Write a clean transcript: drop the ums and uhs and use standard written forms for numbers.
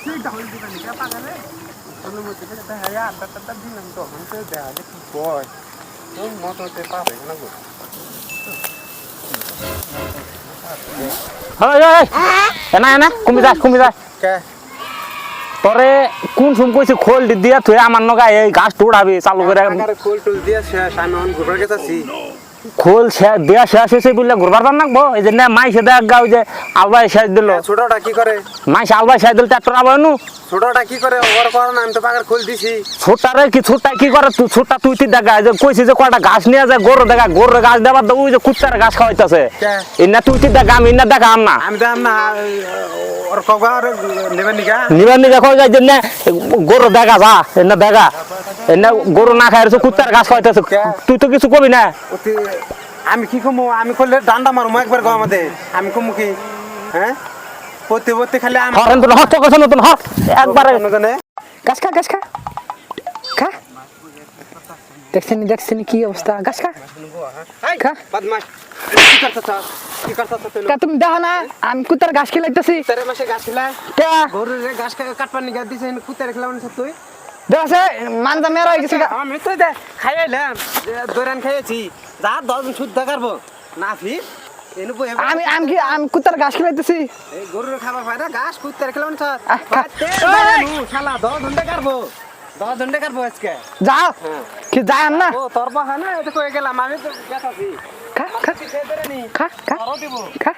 সেইটা হইল দিবেন কে পাগলে অনুমতি করে দেখা আড্ডা দিলাম তো হামতে দেখা যে কি কয় তো মততে পাবে না গো এনা এনা কমি যা কে তোরে কোন সুম কইছে খোল দিয়া তুই আমার নগা এই গাছ তোড়াবি চালু করে আরে খোল টুল দিয়া শেষ আমি অন ঘুরবার গেছাছি খোল দেয়া শেষ হয়েছে বললে ঘুরবার পার নাকবো এই যে মাইসে দেখ গাও যে আলবাই শেষ দিল ছোটটা কি করে মাইসে আলবাই শেষ দিল ট্রাক্টর আবানু ছোটটা কি করে ওর কর না আমি তো পাগল খোল দিছি ছোটারে কি ছোটা কি করে তুই ছোটা তুই দেখা যে কইছিস যে কয়টা ঘাস নিয়ে যায় গরু দেখা গরুর ঘাস দেবার তো ওই যে কুত্তার ঘাস খাওয়াইতাছে ইন্না তুই দেখা আমি ইন্না দেখা আম না আমি দাম না ওর কগা আর নেবেন নিগা কই যায় যে না গরু দেখা যা ইন্না দেখা ইন্না গরু না খাইছে কুত্তার ঘাস খাওয়াইতাছে তুই তো কিছু কবি না আমি কি কমু আমি করলে ডান্ডা মারমু একবার গো আমাদের আমি কমু কি হ্যাঁ পড়তে পড়তে খালি আমি হরেন তো হট কথা নতুন হট একবারে গাছ খা খা দেখছেন কি অবস্থা গাছ খা খা বদমাশ কি করছস তা তুমি দেখো না আমি কুত্তার ঘাস খেলাইতেছি তেরে মাসে গাছ খিলা কে গরুর ঘাস কাটপার নিগা দিছেন কুত্তারে খেলাম না তুই দেখছে মানজা মেরা হয়ে গেছে আমি তো দে খাইলাম দৈরান খাইছি যা 10 দিন শুদ্ধ করবো না ফির এনু বই আমি কুত্তার ঘাস খেলাইতেছি এই গরুর খাবার পায় না ঘাস কুত্তারে খেলাম না খা। শালা 10 ঘন্টা কাটবো 10 ঘন্টা কাটবো আজকে যা কি যায় না ও তোর বাহা না এটা কই গেলাম আমি তো গেছাছি খা খা খেতে রে নি খা খা আরো দিব খা